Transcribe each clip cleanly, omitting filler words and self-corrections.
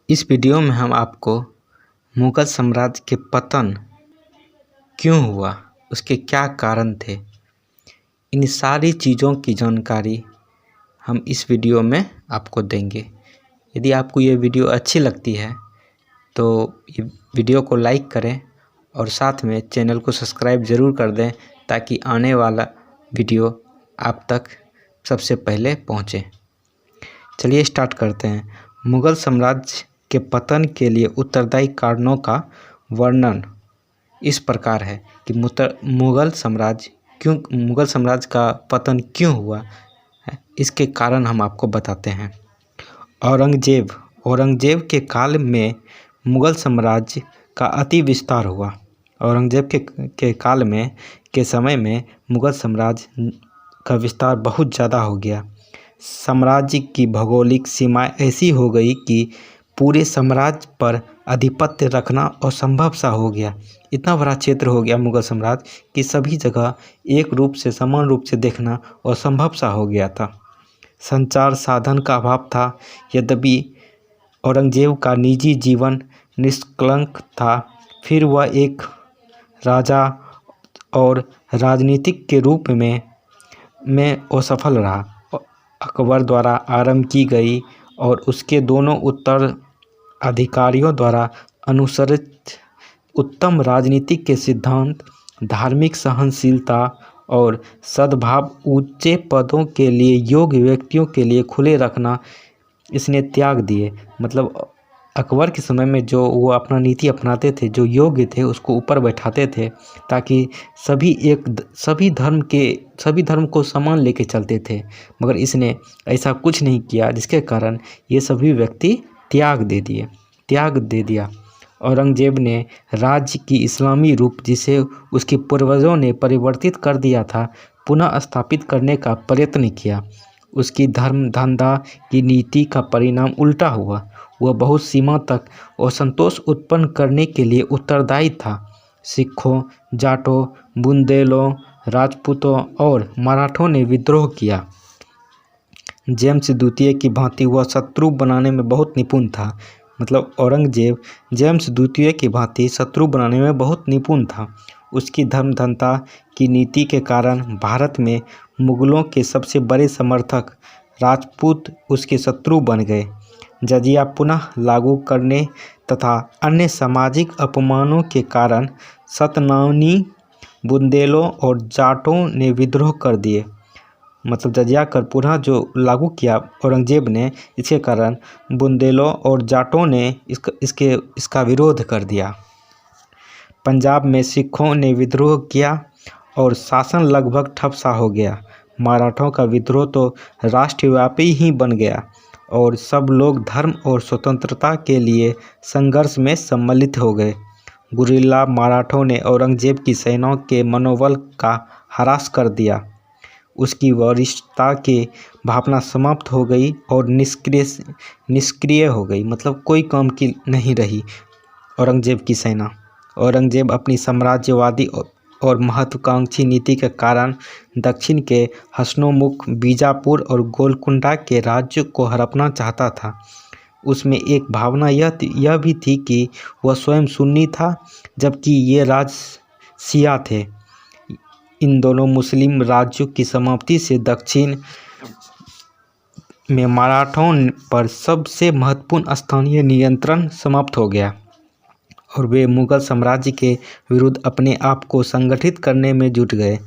इस वीडियो में हम आपको मुग़ल साम्राज्य के पतन क्यों हुआ, उसके क्या कारण थे, इन सारी चीज़ों की जानकारी हम इस वीडियो में आपको देंगे। यदि आपको ये वीडियो अच्छी लगती है तो ये वीडियो को लाइक करें और साथ में चैनल को सब्सक्राइब ज़रूर कर दें ताकि आने वाला वीडियो आप तक सबसे पहले पहुँचे। चलिए स्टार्ट करते हैं। मुग़ल साम्राज्य के पतन के लिए उत्तरदायी कारणों का वर्णन इस प्रकार है कि मुग़ल साम्राज्य का पतन क्यों हुआ है, इसके कारण हम आपको बताते हैं। औरंगजेब के काल में मुग़ल साम्राज्य का अति विस्तार हुआ। औरंगजेब के काल में के समय में मुग़ल साम्राज्य का विस्तार बहुत ज़्यादा हो गया। साम्राज्य की भौगोलिक सीमाएं ऐसी हो गई कि पूरे साम्राज्य पर आधिपत्य रखना असंभव सा हो गया। इतना बड़ा क्षेत्र हो गया मुग़ल साम्राज्य कि सभी जगह एक रूप से समान रूप से देखना असंभव सा हो गया था। संचार साधन का अभाव था। यद्यपि औरंगजेब का निजी जीवन निष्कलंक था, फिर वह एक राजा और राजनीतिक के रूप में असफल रहा। अकबर द्वारा आरंभ की गई और उसके दोनों उत्तराधिकारियों द्वारा अनुसरित उत्तम राजनीतिक के सिद्धांत, धार्मिक सहनशीलता और सद्भाव, ऊंचे पदों के लिए योग्य व्यक्तियों के लिए खुले रखना, इसने त्याग दिए। मतलब अकबर के समय में जो वो अपना नीति अपनाते थे, जो योग्य थे उसको ऊपर बैठाते थे ताकि सभी धर्म को समान लेके चलते थे। मगर इसने ऐसा कुछ नहीं किया, जिसके कारण ये सभी व्यक्ति त्याग दे दिया। औरंगजेब ने राज्य की इस्लामी रूप, जिसे उसके पूर्वजों ने परिवर्तित कर दिया था, पुनः स्थापित करने का प्रयत्न किया। उसकी धर्म धंधा की नीति का परिणाम उल्टा हुआ। वह बहुत सीमा तक असंतोष उत्पन्न करने के लिए उत्तरदायी था। सिखों, जाटों, बुंदेलों, राजपूतों और मराठों ने विद्रोह किया। जेम्स द्वितीय की भांति वह शत्रु बनाने में बहुत निपुण था। मतलब औरंगजेब जेम्स द्वितीय की भांति शत्रु बनाने में बहुत निपुण था। उसकी धर्म धंधा की नीति के कारण भारत में मुगलों के सबसे बड़े समर्थक राजपूत उसके शत्रु बन गए। जजिया पुनः लागू करने तथा अन्य सामाजिक अपमानों के कारण सतनामी, बुंदेलों और जाटों ने विद्रोह कर दिए। मतलब जजिया कर पुनः जो लागू किया औरंगजेब ने, इसके कारण बुंदेलों और जाटों ने इसका विरोध कर दिया। पंजाब में सिखों ने विद्रोह किया और शासन लगभग ठप सा हो गया। मराठों का विद्रोह तो राष्ट्रव्यापी ही बन गया और सब लोग धर्म और स्वतंत्रता के लिए संघर्ष में सम्मिलित हो गए। गुरिल्ला मराठों ने औरंगजेब की सेनाओं के मनोबल का ह्रास कर दिया। उसकी वरिष्ठता की भावना समाप्त हो गई और निष्क्रिय हो गई। मतलब कोई काम की नहीं रही औरंगजेब की सेना। औरंगजेब अपनी साम्राज्यवादी और महत्वाकांक्षी नीति के कारण दक्षिण के हसनोमुख, बीजापुर और गोलकुंडा के राज्य को हड़पना चाहता था। उसमें एक भावना यह भी थी कि वह स्वयं सुन्नी था, जबकि ये राज्य शिया थे। इन दोनों मुस्लिम राज्यों की समाप्ति से दक्षिण में मराठों पर सबसे महत्वपूर्ण स्थानीय नियंत्रण समाप्त हो गया और वे मुग़ल साम्राज्य के विरुद्ध अपने आप को संगठित करने में जुट गए।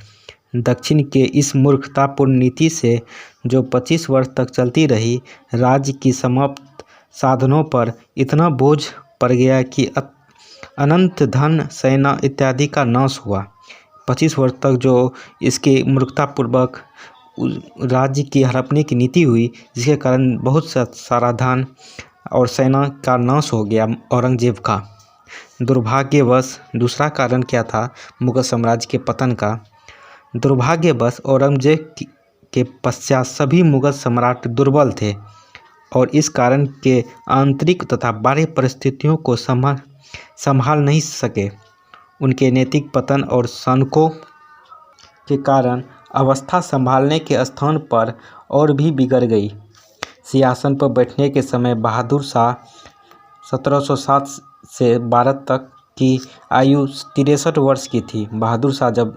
दक्षिण के इस मूर्खतापूर्ण नीति से, जो 25 वर्ष तक चलती रही, राज्य की समाप्त साधनों पर इतना बोझ पड़ गया कि अनंत धन, सेना इत्यादि का नाश हुआ। 25 वर्ष तक जो इसके मूर्खतापूर्वक राज्य की हड़पने की नीति हुई, जिसके कारण बहुत सारा धन और सेना का नाश हो गया औरंगजेब का। दुर्भाग्यवश दूसरा कारण क्या था मुग़ल साम्राज्य के पतन का? दुर्भाग्यवश औरंगजेब के पश्चात सभी मुग़ल सम्राट दुर्बल थे और इस कारण के आंतरिक तथा बाह्य परिस्थितियों को संभाल नहीं सके। उनके नैतिक पतन और सैनिकों के कारण अवस्था संभालने के स्थान पर और भी बिगड़ गई। सिंहासन पर बैठने के समय बहादुर शाह 1707 से 12 तक की आयु 63 वर्ष की थी। बहादुर शाह जब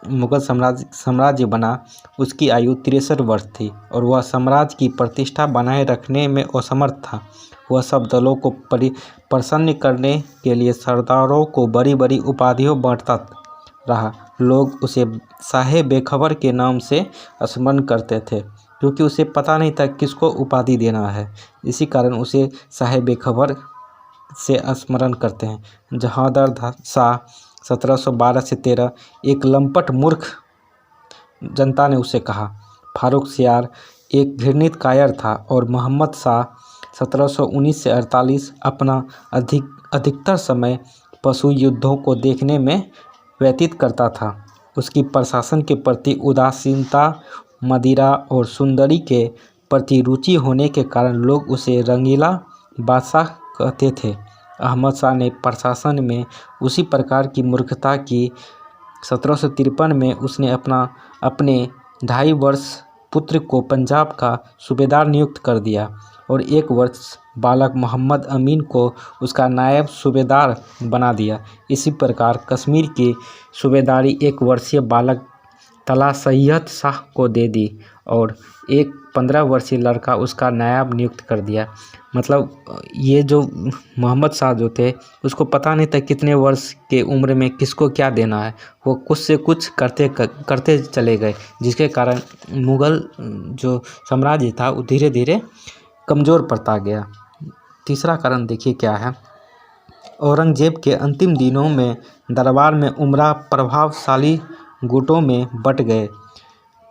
मुगल साम्राज्य बना उसकी आयु 63 वर्ष थी और वह साम्राज्य की प्रतिष्ठा बनाए रखने में असमर्थ था। वह सब दलों को प्रसन्न करने के लिए सरदारों को बड़ी बड़ी उपाधियों बांटता रहा। लोग उसे शाह बेखबर के नाम से स्मरण करते थे क्योंकि उसे पता नहीं था किसको उपाधि देना है। इसी कारण उसे शाह बेखबर से स्मरण करते हैं। जहांगीर शाह 1712 से 13 एक लंपट मूर्ख जनता ने उसे कहा। फारूक सियार एक घृणित कायर था और मोहम्मद शाह 1719 से 48 अपना अधिकतर समय पशु युद्धों को देखने में व्यतीत करता था। उसकी प्रशासन के प्रति उदासीनता, मदिरा और सुंदरी के प्रति रुचि होने के कारण लोग उसे रंगीला बादशाह कहते थे। अहमद शाह ने प्रशासन में उसी प्रकार की मूर्खता की। 1753 में उसने अपने 2.5 वर्ष पुत्र को पंजाब का सूबेदार नियुक्त कर दिया और 1 वर्ष बालक मोहम्मद अमीन को उसका नायब सूबेदार बना दिया। इसी प्रकार कश्मीर की सूबेदारी 1 वर्षीय बालक तला सैयद शाह को दे दी और एक 15 वर्षीय लड़का उसका नायब नियुक्त कर दिया। मतलब ये जो मोहम्मद शाह जो थे उसको पता नहीं था कितने वर्ष के उम्र में किसको क्या देना है। वो कुछ से कुछ करते चले गए, जिसके कारण मुग़ल जो साम्राज्य था वो धीरे धीरे कमज़ोर पड़ता गया। तीसरा कारण देखिए क्या है। औरंगजेब के अंतिम दिनों में दरबार में उमरा प्रभावशाली गुटों में बट गए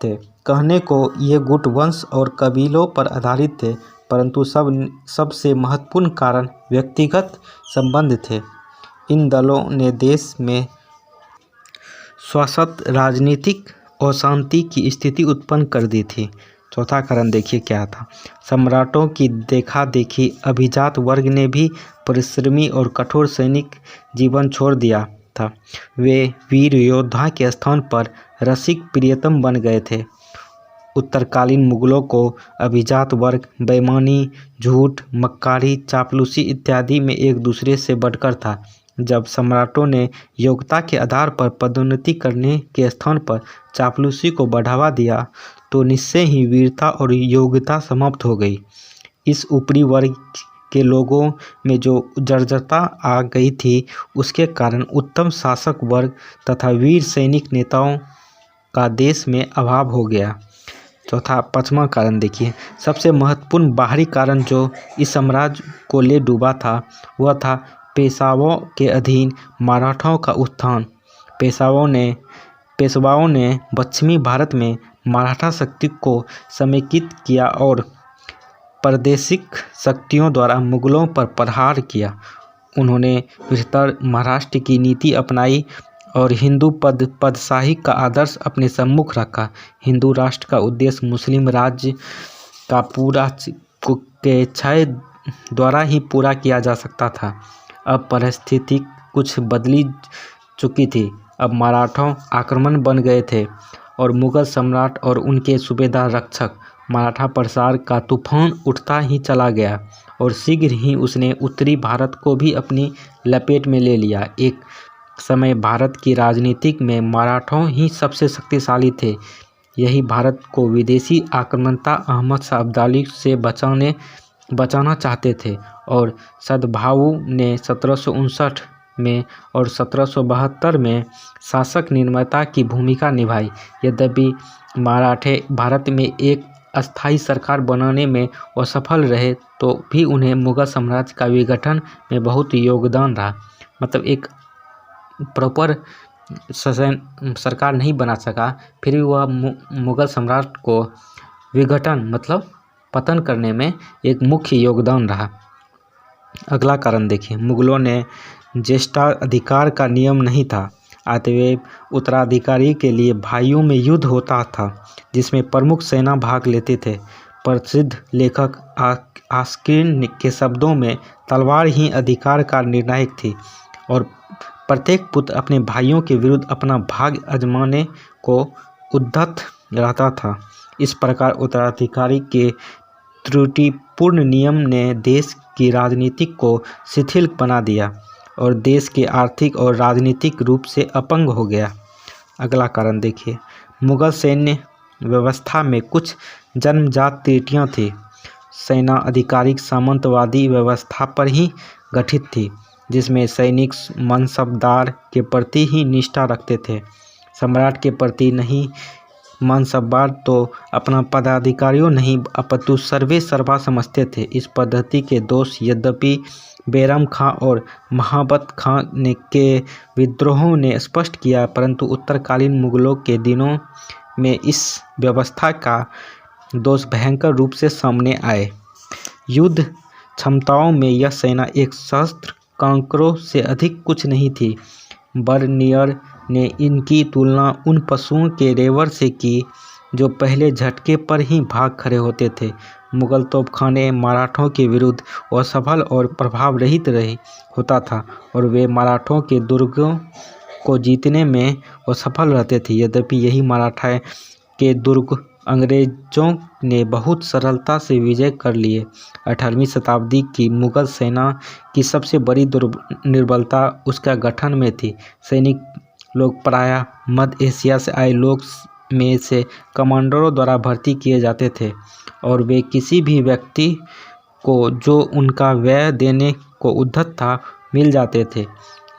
थे। कहने को ये गुट वंश और कबीलों पर आधारित थे, परंतु सबसे महत्वपूर्ण कारण व्यक्तिगत संबंध थे। इन दलों ने देश में शाश्वत राजनीतिक अशांति की स्थिति उत्पन्न कर दी थी। चौथा कारण देखिए क्या था। सम्राटों की देखा देखी अभिजात वर्ग ने भी परिश्रमी और कठोर सैनिक जीवन छोड़ दिया था। वे वीर योद्धा के स्थान पर रसिक प्रियतम बन गए थे। उत्तरकालीन मुगलों को अभिजात वर्ग बेईमानी, झूठ, मक्कारी, चापलूसी इत्यादि में एक दूसरे से बढ़कर था। जब सम्राटों ने योग्यता के आधार पर पदोन्नति करने के स्थान पर चापलूसी को बढ़ावा दिया तो निश्चय ही वीरता और योग्यता समाप्त हो गई। इस ऊपरी वर्ग के लोगों में जो जर्जरता आ गई थी उसके कारण उत्तम शासक वर्ग तथा वीर सैनिक नेताओं का देश में अभाव हो गया। पांचवा कारण देखिए। सबसे महत्वपूर्ण बाहरी कारण जो इस साम्राज्य को ले डूबा था वह था पेशवाओं के अधीन मराठाओं का उत्थान। पेशवाओं ने पश्चिमी भारत में मराठा शक्ति को समेकित किया और प्रादेशिक शक्तियों द्वारा मुगलों पर प्रहार किया। उन्होंने बृहत्तर महाराष्ट्र की नीति अपनाई और हिंदू पदशाही का आदर्श अपने सम्मुख रखा। हिंदू राष्ट्र का उद्देश्य मुस्लिम राज्य का के क्षय द्वारा ही पूरा किया जा सकता था। अब परिस्थिति कुछ बदली चुकी थी। अब मराठा आक्रमण बन गए थे और मुगल सम्राट और उनके सूबेदार रक्षक मराठा प्रसार का तूफान उठता ही चला गया और शीघ्र ही उसने उत्तरी भारत को भी अपनी लपेट में ले लिया। एक समय भारत की राजनीति में मराठा ही सबसे शक्तिशाली थे। यही भारत को विदेशी आक्रामकता अहमद शाह अब्दाली से बचाना चाहते थे और सद्भावु ने 1759 में और 1772 में शासक निर्माता की भूमिका निभाई। यद्यपि मराठे भारत में एक अस्थायी सरकार बनाने में असफल रहे तो भी उन्हें मुगल साम्राज्य का विघटन में बहुत योगदान रहा। मतलब एक प्रॉपर सरकार नहीं बना सका, फिर भी वह मुगल सम्राट को विघटन मतलब पतन करने में एक मुख्य योगदान रहा। अगला कारण देखिए। मुगलों ने ज्येष्ठाधिकार का नियम नहीं था। अतएव उत्तराधिकारी के लिए भाइयों में युद्ध होता था जिसमें प्रमुख सेना भाग लेते थे। प्रसिद्ध लेखक आस्किन के शब्दों में तलवार ही अधिकार का निर्णायक थी और प्रत्येक पुत्र अपने भाइयों के विरुद्ध अपना भाग आजमाने को उद्यत रहता था। इस प्रकार उत्तराधिकारी के त्रुटिपूर्ण नियम ने देश की राजनीति को शिथिल बना दिया और देश के आर्थिक और राजनीतिक रूप से अपंग हो गया। अगला कारण देखिए, मुगल सैन्य व्यवस्था में कुछ जन्मजात त्रुटियां थी। सेना आधिकारिक सामंतवादी व्यवस्था पर ही गठित थी, जिसमें सैनिक मनसबदार के प्रति ही निष्ठा रखते थे, सम्राट के प्रति नहीं। मनसबदार तो अपना पदाधिकारियों नहीं अपितु सर्वे सर्वा समझते थे। इस पद्धति के दोष यद्यपि बैरम खां और महाबत खां के विद्रोहों ने स्पष्ट किया, परंतु उत्तरकालीन मुगलों के दिनों में इस व्यवस्था का दोष भयंकर रूप से सामने आए। युद्ध क्षमताओं में यह सेना एक सहस्त्र कांकरों से अधिक कुछ नहीं थी। बर्नियर ने इनकी तुलना उन पशुओं के रेवड़ से की जो पहले झटके पर ही भाग खड़े होते थे। मुगल तोपखाने मराठों के विरुद्ध असफल और प्रभाव रहित होता था और वे मराठों के दुर्गों को जीतने में असफल रहते थे। यद्यपि यही मराठा के दुर्ग अंग्रेजों ने बहुत सरलता से विजय कर लिए। 18वीं शताब्दी की मुगल सेना की सबसे बड़ी निर्बलता उसका गठन में थी। सैनिक लोग प्रायः मध्य एशिया से आए लोग में से कमांडरों द्वारा भर्ती किए जाते थे और वे किसी भी व्यक्ति को जो उनका व्यय देने को उद्यत था मिल जाते थे।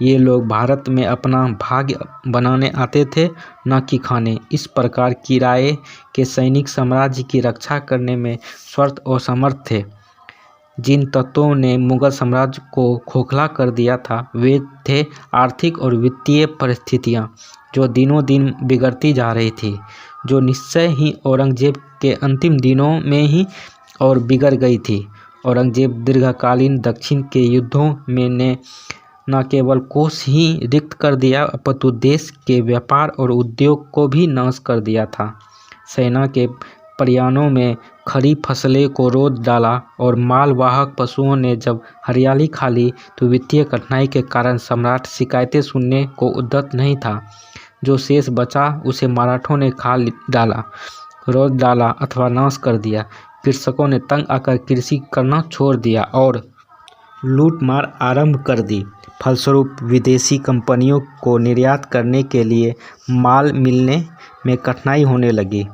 ये लोग भारत में अपना भाग्य बनाने आते थे, न कि खाने। इस प्रकार किराए के सैनिक साम्राज्य की रक्षा करने में स्वतः असमर्थ थे। जिन तत्वों ने मुगल साम्राज्य को खोखला कर दिया था वे थे आर्थिक और वित्तीय परिस्थितियां, जो दिनों दिन बिगड़ती जा रही थी, जो निश्चय ही औरंगजेब के अंतिम दिनों में ही और बिगड़ गई थी। औरंगजेब दीर्घकालीन दक्षिण के युद्धों में ने न केवल कोष ही रिक्त कर दिया अपितु देश के व्यापार और उद्योग को भी नाश कर दिया था। सेना के प्रयाणों में खड़ी फसलें को रोक डाला और मालवाहक पशुओं ने जब हरियाली खा ली तो वित्तीय कठिनाई के कारण सम्राट शिकायतें सुनने को उद्यत नहीं था। जो शेष बचा उसे मराठों ने खा डाला, रोक डाला अथवा नाश कर दिया। कृषकों ने तंग आकर कृषि करना छोड़ दिया और लूटमार आरंभ कर दी। फलस्वरूप विदेशी कंपनियों को निर्यात करने के लिए माल मिलने में कठिनाई होने लगी।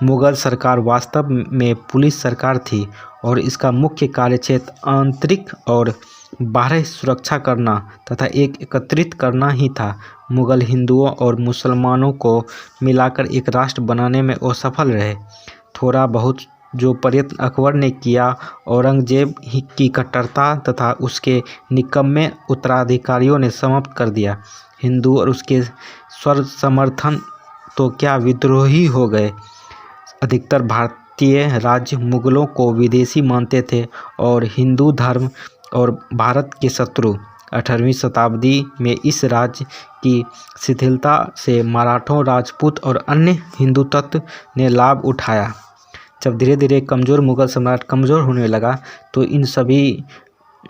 मुगल सरकार वास्तव में पुलिस सरकार थी और इसका मुख्य कार्यक्षेत्र आंतरिक और बाह्य सुरक्षा करना तथा एकत्रित करना ही था। मुगल हिंदुओं और मुसलमानों को मिलाकर एक राष्ट्र बनाने में असफल रहे। थोड़ा बहुत जो प्रयत्न अकबर ने किया, औरंगजेब की कट्टरता तथा उसके निकम्मे उत्तराधिकारियों ने समाप्त कर दिया। हिंदू और उसके स्वर समर्थन तो क्या विद्रोही हो गए। अधिकतर भारतीय राज्य मुगलों को विदेशी मानते थे और हिंदू धर्म और भारत के शत्रु। 18वीं शताब्दी में इस राज्य की शिथिलता से मराठों, राजपूत और अन्य हिंदू तत्व ने लाभ उठाया। जब धीरे धीरे कमज़ोर मुगल सम्राट कमज़ोर होने लगा तो इन सभी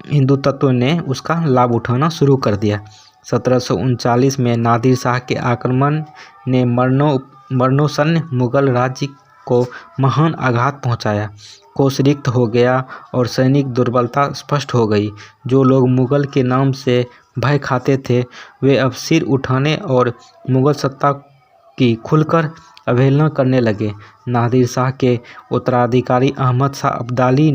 हिंदू तत्वों ने उसका लाभ उठाना शुरू कर दिया। 1739 में नादिर शाह के आक्रमण ने मरणोत्सन्न मुगल राज्य को महान आघात पहुंचाया। कोष रिक्त हो गया और सैनिक दुर्बलता स्पष्ट हो गई। जो लोग मुगल के नाम से भय खाते थे वे अब सिर उठाने और मुगल सत्ता की खुलकर अवहेलना करने लगे। नादिर शाह के उत्तराधिकारी अहमद शाह अब्दाली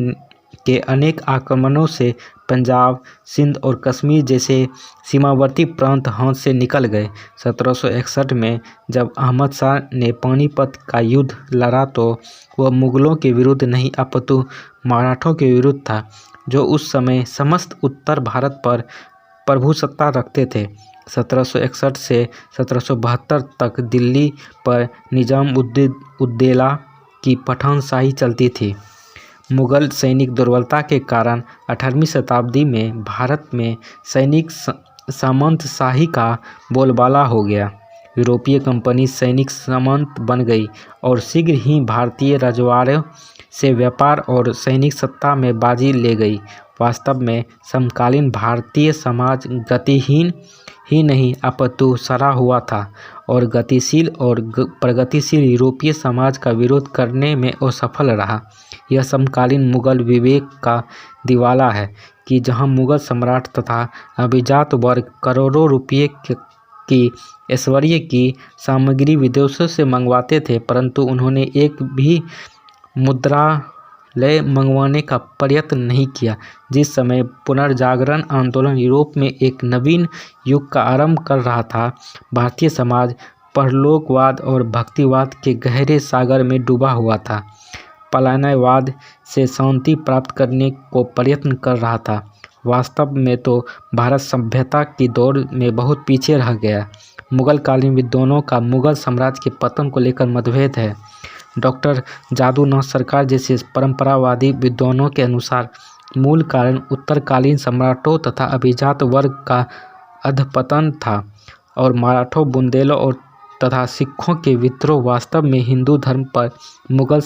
के अनेक आक्रमणों से पंजाब, सिंध और कश्मीर जैसे सीमावर्ती प्रांत हाथ से निकल गए। 1761 में जब अहमद शाह ने पानीपत का युद्ध लड़ा तो वह मुगलों के विरुद्ध नहीं अपितु मराठों के विरुद्ध था, जो उस समय समस्त उत्तर भारत पर प्रभुसत्ता रखते थे। 1761 से 1772 तक दिल्ली पर निजाम-उद-दौला की पठानशाही चलती थी। मुगल सैनिक दुर्बलता के कारण 18वीं शताब्दी में भारत में सैनिक सामंतशाही का बोलबाला हो गया। यूरोपीय कंपनी सैनिक सामंत बन गई और शीघ्र ही भारतीय रजवाड़ों से व्यापार और सैनिक सत्ता में बाजी ले गई। वास्तव में समकालीन भारतीय समाज गतिहीन ही नहीं अपितु सड़ा हुआ था और गतिशील और प्रगतिशील यूरोपीय समाज का विरोध करने में असफल रहा। यह समकालीन मुगल विवेक का दिवाला है कि जहां मुगल सम्राट तथा अभिजात वर्ग करोड़ों रुपये की ऐश्वर्य की सामग्री विदेशों से मंगवाते थे, परंतु उन्होंने एक भी मुद्रालय मंगवाने का प्रयत्न नहीं किया। जिस समय पुनर्जागरण आंदोलन यूरोप में एक नवीन युग का आरंभ कर रहा था, भारतीय समाज परलोकवाद और भक्तिवाद के गहरे सागर में डूबा हुआ था, पलायनवाद से शांति प्राप्त करने को प्रयत्न कर रहा था। वास्तव में तो भारत सभ्यता की दौड़ में बहुत पीछे रह गया। मुगल कालीन विद्वानों का मुगल साम्राज्य के पतन को लेकर मतभेद है। डॉक्टर जादूनाथ सरकार जैसे परंपरावादी विद्वानों के अनुसार मूल कारण उत्तरकालीन सम्राटों तथा अभिजात वर्ग का अधपतन था और मराठों, बुंदेलों और तथा सिखों के विद्रोह वास्तव में हिंदू धर्म पर मुगल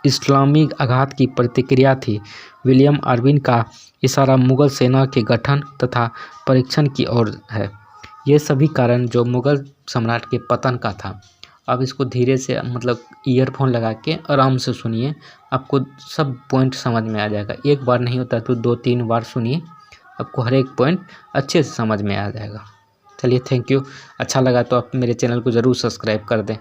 इस्लामी आघात की प्रतिक्रिया थी। विलियम आर्विन का इशारा मुगल सेना के गठन तथा परीक्षण की ओर है। ये सभी कारण जो मुगल सम्राट के पतन का था। अब इसको धीरे से मतलब ईयरफोन लगा के आराम से सुनिए, आपको सब पॉइंट समझ में आ जाएगा। एक बार नहीं होता तो 2-3 बार सुनिए, आपको हर एक पॉइंट अच्छे से समझ में आ जाएगा। चलिए, थैंक यू। अच्छा लगा तो आप मेरे चैनल को ज़रूर सब्सक्राइब कर दें।